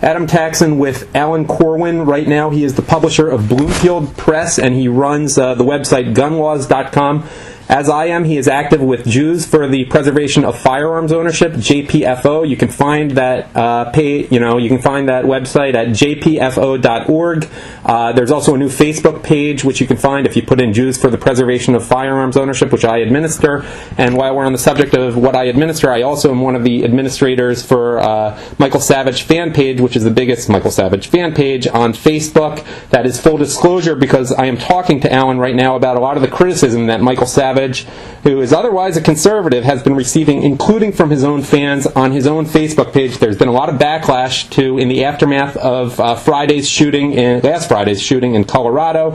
Adam Taxon with Alan Korwin. Right now he is the publisher of Bloomfield Press, and he runs the website gunlaws.com. As I am, he is active with Jews for the Preservation of Firearms Ownership, JPFO. You can find that you can find that website at jpfo.org. There's also a new Facebook page which you can find if you put in Jews for the Preservation of Firearms Ownership, which I administer. And while we're on the subject of what I administer, I also am one of the administrators for Michael Savage fan page, which is the biggest Michael Savage fan page on Facebook. That is full disclosure because I am talking to Alan right now about a lot of the criticism that Michael Savage, who is otherwise a conservative, has been receiving, including from his own fans on his own Facebook page. There's been a lot of backlash in the aftermath of last Friday's shooting in Colorado,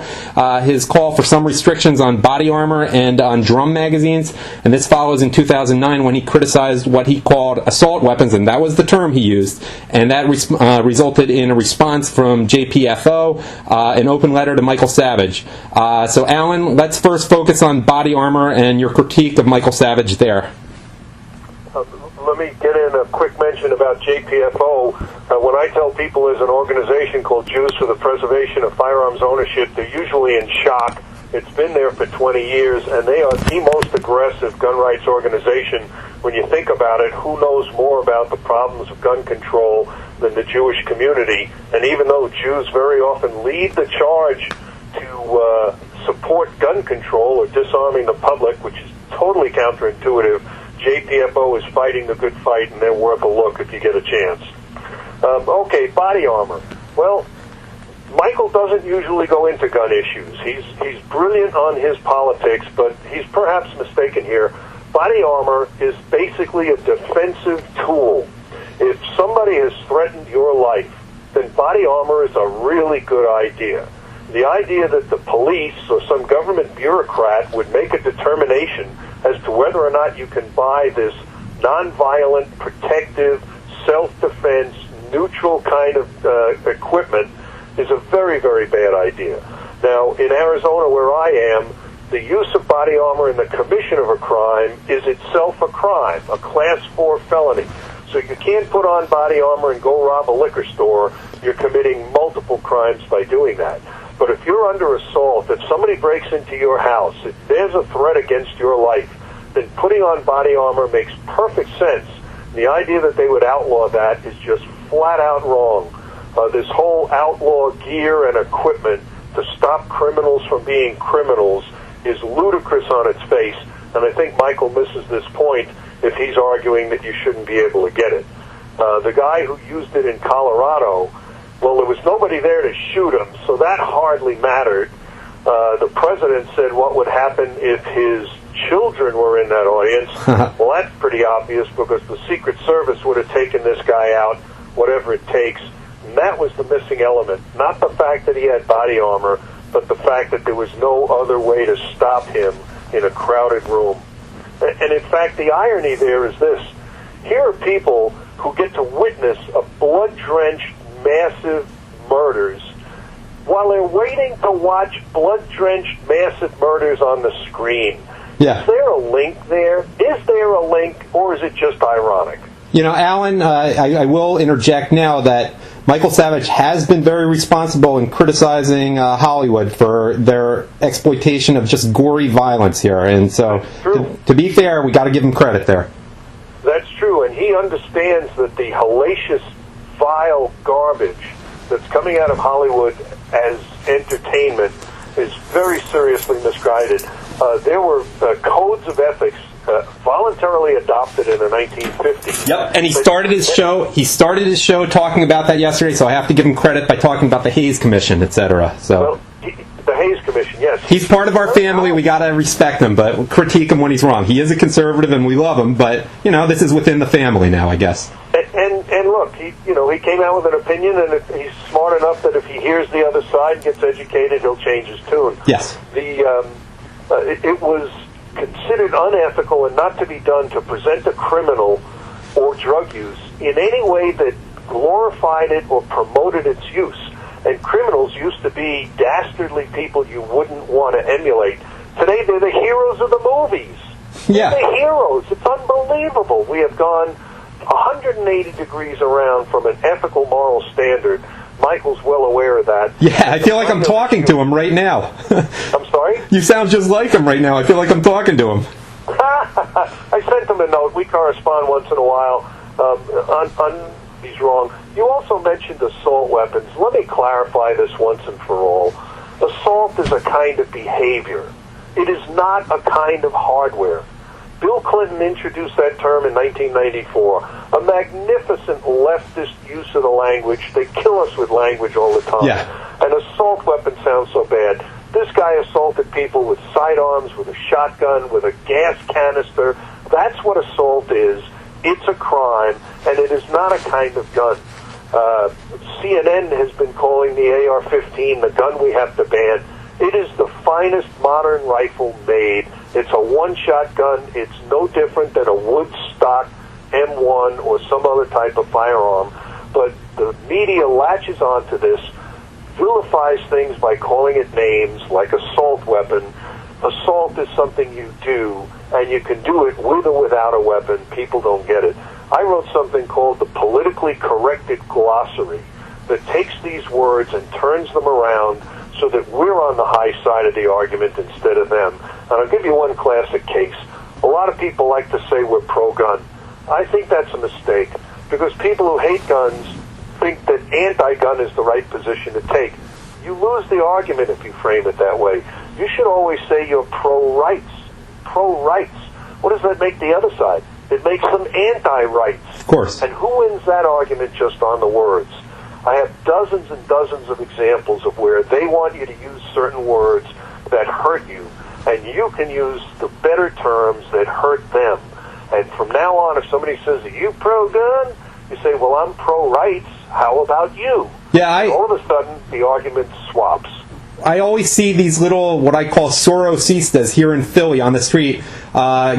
his call for some restrictions on body armor and on drum magazines, and this follows in 2009 when he criticized what he called assault weapons, and that was the term he used, and that resulted in a response from JPFO, an open letter to Michael Savage. So Alan, let's first focus on body armor and your critique of Michael Savage there. Let me get in a quick mention about JPFO. When I tell people there's an organization called Jews for the Preservation of Firearms Ownership, they're usually in shock. It's been there for 20 years, and they are the most aggressive gun rights organization. When you think about it, who knows more about the problems of gun control than the Jewish community? And even though Jews very often lead the charge to support gun control or disarming the public, which is totally counterintuitive, JPFO is fighting the good fight, and they're worth a look if you get a chance. Okay, body armor. Well, Michael doesn't usually go into gun issues. He's brilliant on his politics, but he's perhaps mistaken here. Body armor is basically a defensive tool. If somebody has threatened your life, then body armor is a really good idea. The idea that the police or some government bureaucrat would make a determination as to whether or not you can buy this nonviolent, protective, self-defense, neutral kind of equipment is a very, very bad idea. Now, in Arizona, where I am, the use of body armor in the commission of a crime is itself a crime, a Class 4 felony. So you can't put on body armor and go rob a liquor store. You're committing multiple crimes by doing that. But if you're under assault, if somebody breaks into your house, if there's a threat against your life, then putting on body armor makes perfect sense. The idea that they would outlaw that is just flat out wrong. This whole outlaw gear and equipment to stop criminals from being criminals is ludicrous on its face, and I think Michael misses this point if he's arguing that you shouldn't be able to get it. The guy who used it in Colorado, well, there was nobody there to shoot him, so that hardly mattered. The president said what would happen if his children were in that audience. Well, that's pretty obvious because the Secret Service would have taken this guy out, whatever it takes. And that was the missing element. Not the fact that he had body armor, but the fact that there was no other way to stop him in a crowded room. And in fact, the irony there is this. Here are people who get to witness a blood-drenched, massive murders while they're waiting to watch blood-drenched, massive murders on the screen. Yeah. Is there a link there? Is there a link, or is it just ironic? You know, Alan, I will interject now that Michael Savage has been very responsible in criticizing Hollywood for their exploitation of just gory violence here. And so, to be fair, we got to give him credit there. That's true, and he understands that the hellacious, vile garbage that's coming out of Hollywood as entertainment is very seriously misguided. There were codes of ethics voluntarily adopted in the 1950s. Yep, and he started his show. He started his show talking about that yesterday. So I have to give him credit by talking about the Hayes Commission, etc. So. Well, the Hayes Commission, yes. He's part of our family. We got to respect him, but critique him when he's wrong. He is a conservative, and we love him. But this is within the family now, I guess. And look, he came out with an opinion, and he's smart enough that if he hears the other side and gets educated, he'll change his tune. Yes. It was considered unethical and not to be done to present a criminal or drug use in any way that glorified it or promoted its use. And criminals used to be dastardly people you wouldn't want to emulate. Today, they're the heroes of the movies. Yeah. They're the heroes. It's unbelievable. We have gone 180 degrees around from an ethical, moral standard. Michael's well aware of that. Yeah, I feel like I'm talking to him right now. I'm sorry? You sound just like him right now. I feel like I'm talking to him. I sent him a note. We correspond once in a while. He's wrong. You also mentioned assault weapons. Let me clarify this once and for all. Assault is a kind of behavior. It is not a kind of hardware. Bill Clinton introduced that term in 1994. A magnificent leftist use of the language. They kill us with language all the time. Yeah. An assault weapon sounds so bad. This guy assaulted people with sidearms, with a shotgun, with a gas canister. That's what assault is. It's a crime, and it is not a kind of gun. CNN has been calling the AR-15 the gun we have to ban. It is the finest modern rifle made. It's a one-shot gun. It's no different than a Woodstock M1 or some other type of firearm. But the media latches onto this, vilifies things by calling it names like assault weapon. Assault is something you do, and you can do it with or without a weapon. People don't get it. I wrote something called the Politically Corrected Glossary that takes these words and turns them around so that we're on the high side of the argument instead of them. And I'll give you one classic case. A lot of people like to say we're pro-gun. I think that's a mistake, because people who hate guns think that anti-gun is the right position to take. You lose the argument if you frame it that way. You should always say you're pro-rights. Pro-rights. What does that make the other side? It makes them anti-rights. Of course. And who wins that argument just on the words? I have dozens and dozens of examples of where they want you to use certain words that hurt you, and you can use the better terms that hurt them. And from now on, if somebody says, "Are you pro-gun?" you say, "Well, I'm pro-rights. How about you?" Yeah, And all of a sudden, the argument swaps. I always see these little, what I call Sorosistas here in Philly on the street,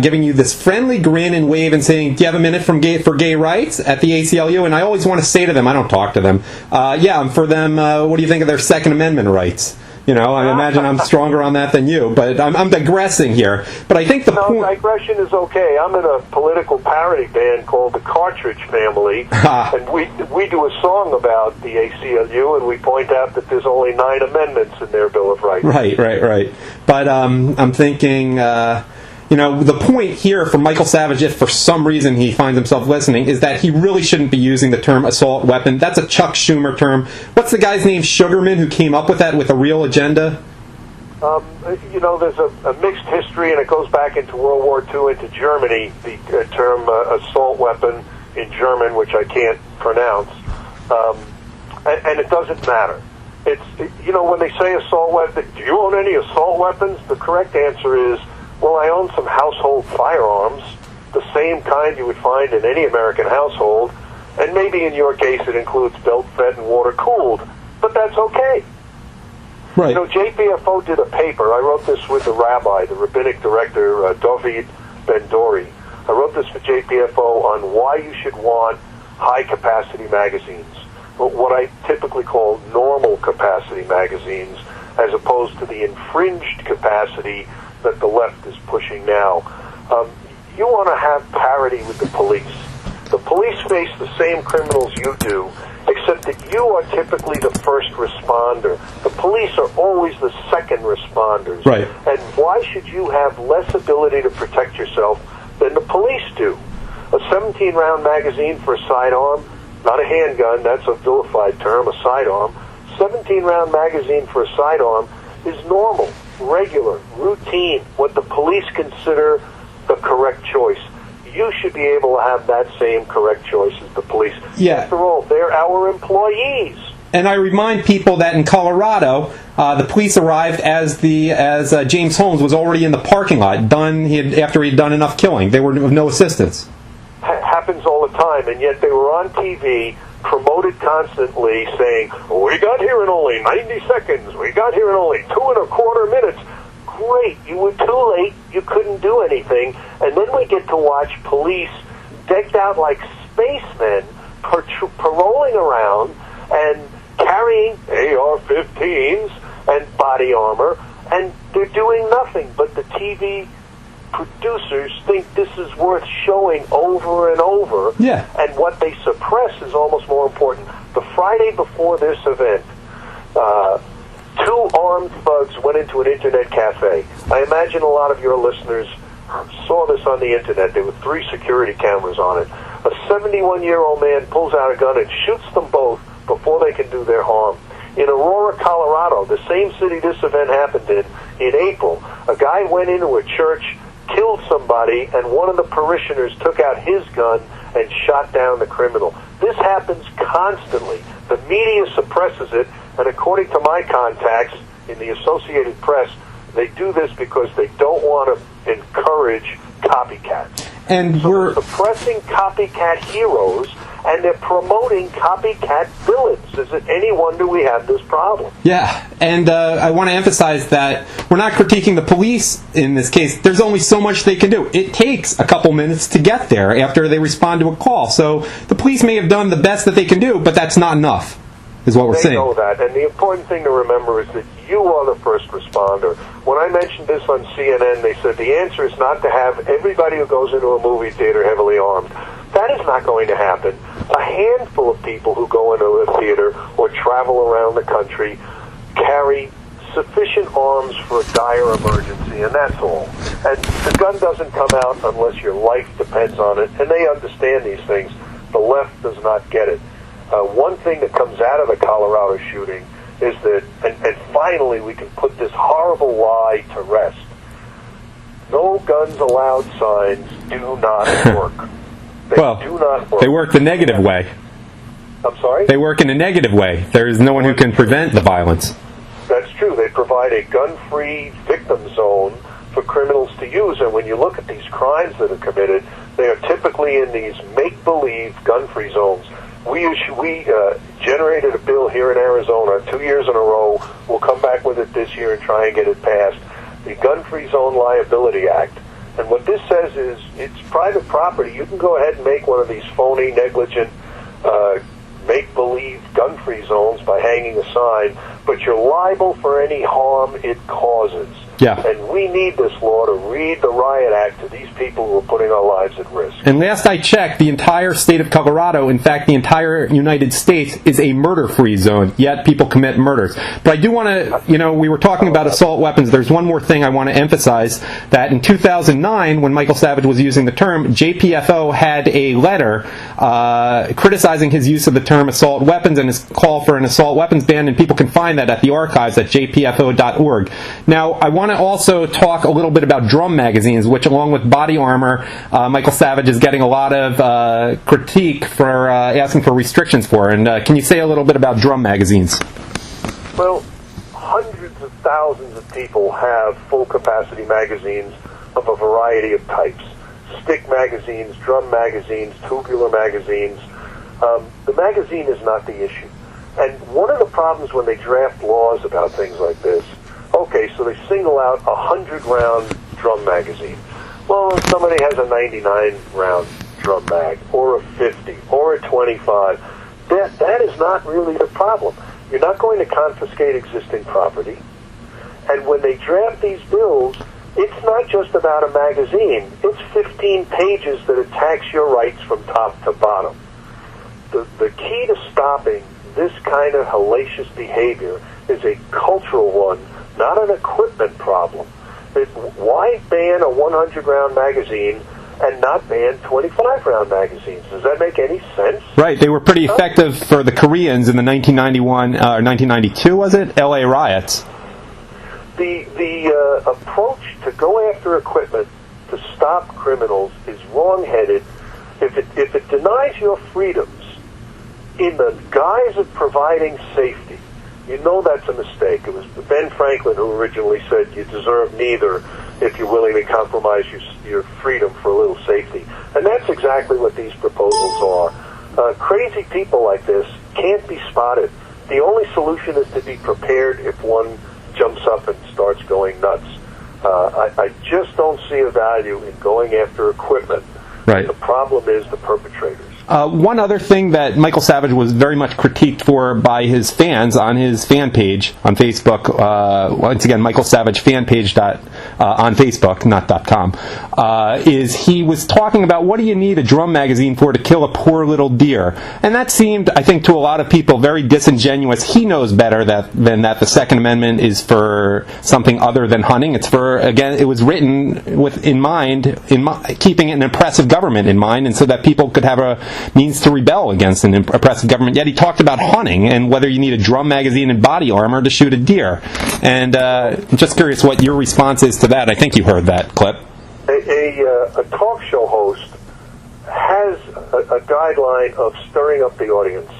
giving you this friendly grin and wave and saying, "Do you have a minute for gay rights at the ACLU?" And I always want to say to them, I don't talk to them, yeah, I'm for them, what do you think of their Second Amendment rights? You know, I imagine I'm stronger on that than you, but I'm digressing here. But I think the point... digression is okay. I'm in a political parody band called the Cartridge Family, and we do a song about the ACLU, and we point out that there's only 9 amendments in their Bill of Rights. Right. But I'm thinking... you know, the point here for Michael Savage, if for some reason he finds himself listening, is that he really shouldn't be using the term assault weapon. That's a Chuck Schumer term. What's the guy's name, Sugarman, who came up with that with a real agenda? You know, there's a mixed history, and it goes back into World War II, into Germany, the term assault weapon in German, which I can't pronounce. And it doesn't matter. It's, you know, when they say assault weapon, do you own any assault weapons? The correct answer is, well, I own some household firearms, the same kind you would find in any American household, and maybe in your case it includes belt-fed and water-cooled, but that's okay. Right. You know, JPFO did a paper. I wrote this with the rabbi, the rabbinic director, David Ben-Dori. I wrote this for JPFO on why you should want high-capacity magazines, what I typically call normal-capacity magazines, as opposed to the infringed capacity that the left is pushing now. You want to have parity with the police. The police face the same criminals you do, except that you are typically the first responder. The police are always the second responders. Right. And why should you have less ability to protect yourself than the police do? A 17-round magazine for a sidearm, not a handgun, that's a vilified term, a sidearm. 17-round magazine for a sidearm is normal, regular, routine, what the police consider the correct choice. You should be able to have that same correct choice as the police. Yeah. After all, they're our employees. And I remind people that in Colorado, the police arrived as James Holmes was already in the parking lot, after he'd done enough killing. They were of no assistance. Happens all the time, and yet they were on TV, promoted constantly, saying, "We got here in only 90 seconds. We got here in only 2.25 minutes." Great, you were too late. You couldn't do anything. And then we get to watch police decked out like spacemen, paroling around and carrying AR-15s and body armor, and they're doing nothing. But the TV producers think this is worth showing over and over. Yeah. And what they suppress is almost more important. The Friday before this event, two armed thugs went into an internet cafe. I imagine a lot of your listeners saw this on the internet. There were 3 security cameras on it. A 71-year-old man pulls out a gun and shoots them both before they can do their harm. In Aurora, Colorado, the same city this event happened in April, a guy went into a church, killed somebody, and one of the parishioners took out his gun and shot down the criminal. This happens constantly. The media suppresses it, and according to my contacts in the Associated Press, they do this because they don't want to encourage copycats. And So we're they're suppressing copycat heroes, and they're promoting copycat villains. Is it any wonder we have this problem? Yeah, and I want to emphasize that we're not critiquing the police in this case. There's only so much they can do. It takes a couple minutes to get there after they respond to a call. So the police may have done the best that they can do, but that's not enough, is what we're They saying. know that, and the important thing to remember is that you are the first responder. When I mentioned this on CNN, they said the answer is not to have everybody who goes into a movie theater heavily armed. That is not going to happen. A handful of people who go into a theater or travel around the country carry sufficient arms for a dire emergency, and that's all. And the gun doesn't come out unless your life depends on it, and they understand these things. The left does not get it. One thing that comes out of the Colorado shooting is that, and finally we can put this horrible lie to rest, no guns allowed signs do not work. They do not work. They work the negative way. I'm sorry? They work in a negative way. There is no one who can prevent the violence. That's true. They provide a gun-free victim zone for criminals to use, and when you look at these crimes that are committed, they are typically in these make-believe gun-free zones. We generated a bill here in Arizona 2 years in a row. We'll come back with it this year and try and get it passed. The Gun-Free Zone Liability Act. And what this says is it's private property. You can go ahead and make one of these phony, negligent, make-believe gun-free zones by hanging a sign, but you're liable for any harm it causes. Yeah. And we need this law to read the Riot Act to these people who are putting our lives at risk. And last I checked, the entire state of Colorado, in fact, the entire United States, is a murder-free zone, yet people commit murders. But I do want to, we were talking about assault weapons. There's one more thing I want to emphasize, that in 2009, when Michael Savage was using the term, JPFO had a letter criticizing his use of the term assault weapons and his call for an assault weapons ban, and people can find that at the archives at jpfo.org. Now, I want to also talk a little bit about drum magazines, which, along with body armor, Michael Savage is getting a lot of critique for asking for restrictions for. And can you say a little bit about drum magazines? Well, hundreds of thousands of people have full-capacity magazines of a variety of types. Stick magazines, drum magazines, tubular magazines. The magazine is not the issue. And one of the problems when they draft laws about things like this, okay, so they single out a 100-round drum magazine. Well, if somebody has a 99-round drum mag, or a 50, or a 25, that is not really the problem. You're not going to confiscate existing property. And when they draft these bills, it's not just about a magazine. It's 15 pages that attacks your rights from top to bottom. The key to stopping this kind of hellacious behavior is a cultural one, not an equipment problem. Why ban a 100-round magazine and not ban 25-round magazines? Does that make any sense? Right. They were pretty effective for the Koreans in the 1991 or 1992, was it? LA riots. The approach to go after equipment to stop criminals is wrong-headed. If it denies your freedoms in the guise of providing safety, you know that's a mistake. It was Ben Franklin who originally said you deserve neither if you're willing to compromise your freedom for a little safety. And that's exactly what these proposals are. Crazy people like this can't be spotted. The only solution is to be prepared if one jumps up and starts going nuts. I just don't see a value in going after equipment. Right. The problem is the perpetrators. One other thing that Michael Savage was very much critiqued for by his fans on his fan page on Facebook, once again, michaelsavagefanpage.com, on Facebook, not .com, is he was talking about what do you need a drum magazine for to kill a poor little deer? And that seemed, I think, to a lot of people very disingenuous. He knows better than that the Second Amendment is for something other than hunting. It's for, again, it was written with keeping an oppressive government in mind, and so that people could have a means to rebel against an oppressive government. Yet he talked about hunting and whether you need a drum magazine and body armor to shoot a deer. And I'm just curious what your response is to that. I think you heard that clip. A talk show host has a guideline of stirring up the audience,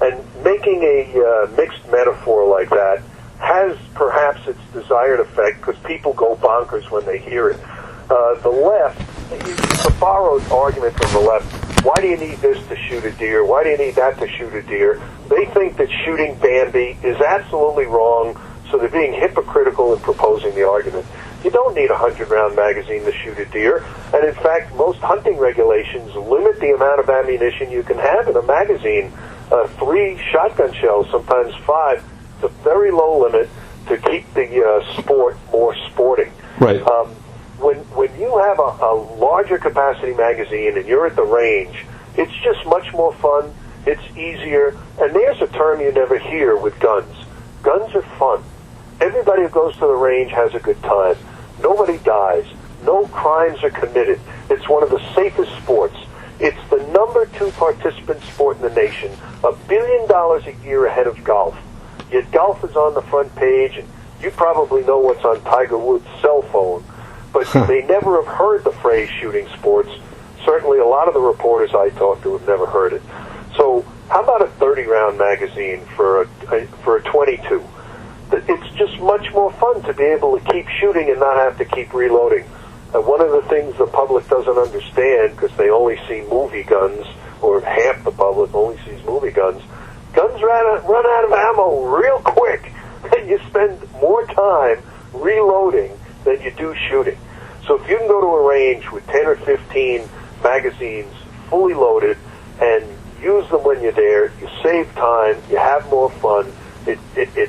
and making a mixed metaphor like that has perhaps its desired effect because people go bonkers when they hear it. The left, it's a borrowed argument from the left. Why do you need this to shoot a deer? Why do you need that to shoot a deer? They think that shooting Bambi is absolutely wrong, so they're being hypocritical in proposing the argument. You don't need a 100-round magazine to shoot a deer, and in fact, most hunting regulations limit the amount of ammunition you can have in a magazine. 3 shotgun shells, sometimes 5. It's a very low limit to keep the sport more sporting. Right. When you have a larger capacity magazine and you're at the range, it's just much more fun. It's easier. And there's a term you never hear with guns. Guns are fun. Everybody who goes to the range has a good time. Nobody dies. No crimes are committed. It's one of the safest sports. It's the number 2 participant sport in the nation, $1 billion a year ahead of golf. Yet golf is on the front page, and you probably know what's on Tiger Woods' cell phone, but they never have heard the phrase shooting sports. Certainly a lot of the reporters I talked to have never heard it. So how about a 30-round magazine for a 22? It's just much more fun to be able to keep shooting and not have to keep reloading. One of the things the public doesn't understand, because they only see movie guns, or half the public only sees movie guns, guns run out of ammo real quick, and you spend more time reloading than you do shooting. So if you can go to a range with 10 or 15 magazines fully loaded and use them when you're there, you save time, you have more fun, it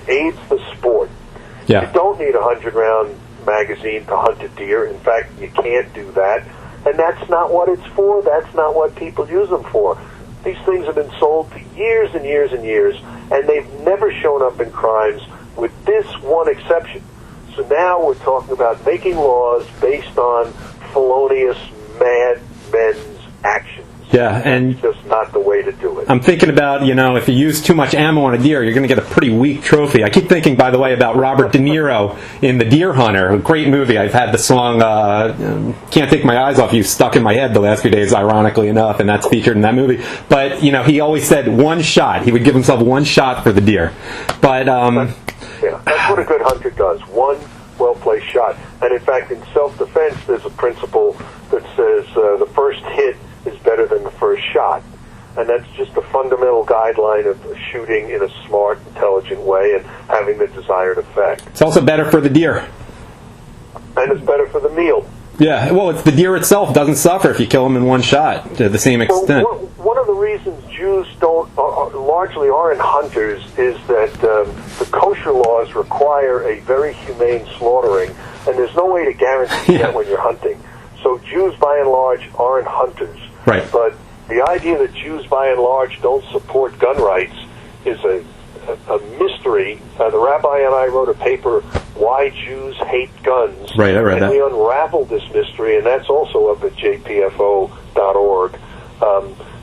aids the sport. Yeah. You don't need a 100-round magazine to hunt a deer. In fact, you can't do that. And that's not what it's for. That's not what people use them for. These things have been sold for years and years and years, and they've never shown up in crimes with this one exception. So now we're talking about making laws based on felonious madmen's actions. Yeah, and it's just not the way to do it. I'm thinking about, if you use too much ammo on a deer, you're going to get a pretty weak trophy. I keep thinking, by the way, about Robert De Niro in The Deer Hunter, a great movie. I've had the song Can't Take My Eyes Off You stuck in my head the last few days, ironically enough, and that's featured in that movie. But, he always said one shot. He would give himself one shot for the deer. But that's what a good hunter does. One well-placed shot. And in fact, in self-defense, there's a principle that says the first hit is better than the first shot. And that's just a fundamental guideline of shooting in a smart, intelligent way and having the desired effect. It's also better for the deer. And it's better for the meal. Yeah, well, it's the deer itself doesn't suffer if you kill him in one shot to the same extent. Well, one of the reasons Jews largely aren't hunters is that the kosher laws require a very humane slaughtering, and there's no way to guarantee that when you're hunting. So Jews, by and large, aren't hunters. Right. But the idea that Jews, by and large, don't support gun rights is a mystery. The rabbi and I wrote a paper, Why Jews Hate Guns. Right, I read that. And we unraveled this mystery, and that's also up at jpfo.org.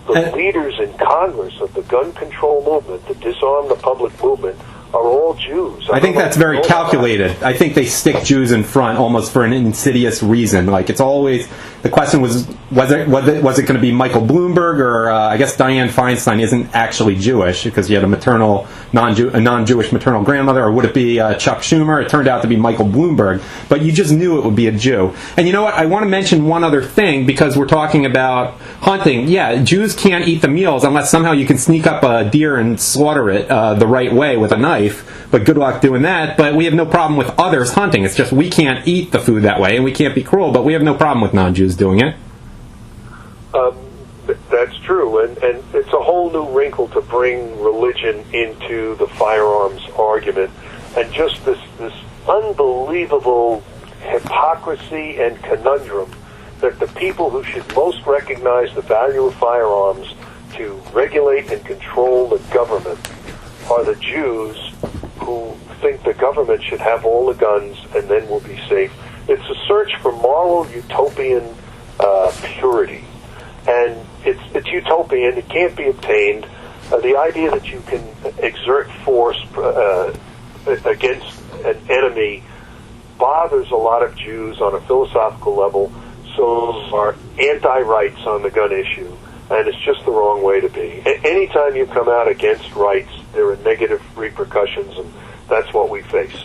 The leaders in Congress of the gun control movement, the disarm the public movement, are all Jews. I think that's very calculated. I think they stick Jews in front almost for an insidious reason. Like, it's always, the question was it going to be Michael Bloomberg, or I guess Dianne Feinstein isn't actually Jewish because she had a non-Jewish maternal grandmother, or would it be Chuck Schumer? It turned out to be Michael Bloomberg, but you just knew it would be a Jew. And you know what? I want to mention one other thing, because we're talking about hunting. Yeah, Jews can't eat the meals unless somehow you can sneak up a deer and slaughter it the right way with a knife. But good luck doing that. But we have no problem with others hunting. It's just we can't eat the food that way, and we can't be cruel, but we have no problem with non-Jews doing it. That's true, and it's a whole new wrinkle to bring religion into the firearms argument, and just this unbelievable hypocrisy and conundrum that the people who should most recognize the value of firearms to regulate and control the government are the Jews who think the government should have all the guns and then we'll be safe. It's a search for moral utopian purity. And it's utopian. It can't be obtained. The idea that you can exert force against an enemy bothers a lot of Jews on a philosophical level, so are anti-rights on the gun issue, and it's just the wrong way to be. Anytime you come out against rights, there are negative repercussions, and that's what we face.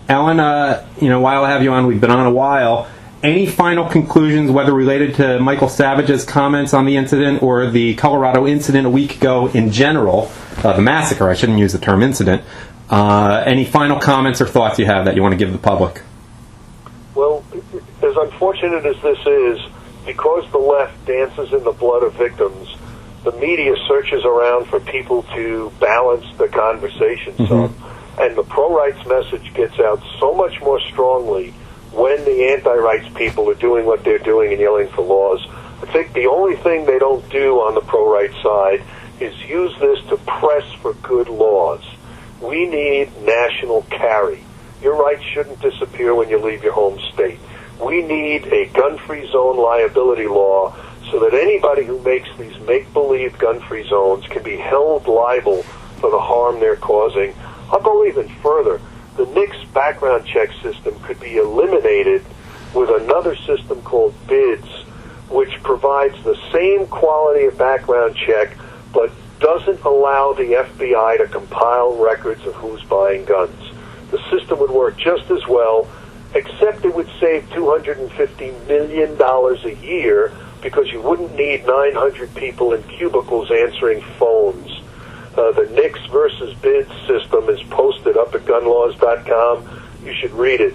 Alan, while I have you on, we've been on a while. Any final conclusions, whether related to Michael Savage's comments on the incident or the Colorado incident a week ago in general, the massacre, I shouldn't use the term incident, any final comments or thoughts you have that you want to give the public? Well, as unfortunate as this is, because the left dances in the blood of victims, the media searches around for people to balance the conversation some, and the pro-rights message gets out so much more strongly when the anti-rights people are doing what they're doing and yelling for laws. I think the only thing they don't do on the pro-rights side is use this to press for good laws. We need national carry. Your rights shouldn't disappear when you leave your home state. We need a gun-free zone liability law so that anybody who makes these make-believe gun-free zones can be held liable for the harm they're causing. I'll go even further. The NICS background check system could be eliminated with another system called BIDS, which provides the same quality of background check but doesn't allow the FBI to compile records of who's buying guns. The system would work just as well, except it would save $250 million a year because you wouldn't need 900 people in cubicles answering phones. The NICS versus BIDS system is posted up at gunlaws.com. You should read it.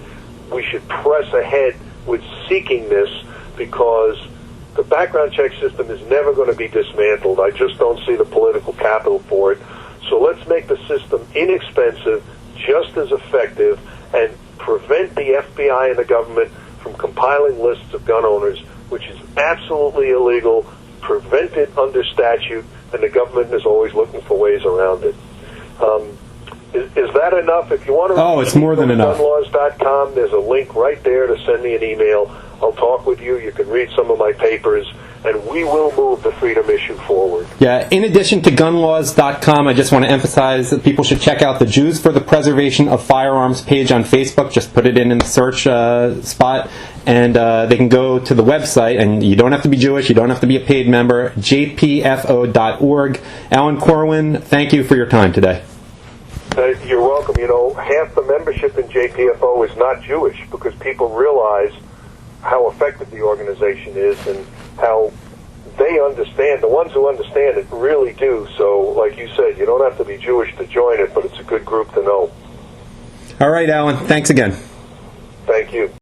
We should press ahead with seeking this because the background check system is never going to be dismantled. I just don't see the political capital for it. So let's make the system inexpensive, just as effective, and prevent the FBI and the government from compiling lists of gun owners, which is absolutely illegal, prevented under statute, and the government is always looking for ways around it. Is that enough? If you want to it's more than enough. gunlaws.com, there's a link right there to send me an email. I'll talk with you. You can read some of my papers, and we will move the freedom issue forward. Yeah, in addition to gunlaws.com, I just want to emphasize that people should check out the Jews for the Preservation of Firearms page on Facebook. Just put it in the search spot, and they can go to the website, and you don't have to be Jewish, you don't have to be a paid member, jpfo.org. Alan Korwin, thank you for your time today. You're welcome. Half the membership in JPFO is not Jewish because people realize how effective the organization is and how they understand. The ones who understand it really do. So, like you said, you don't have to be Jewish to join it, but it's a good group to know. All right, Alan. Thanks again. Thank you.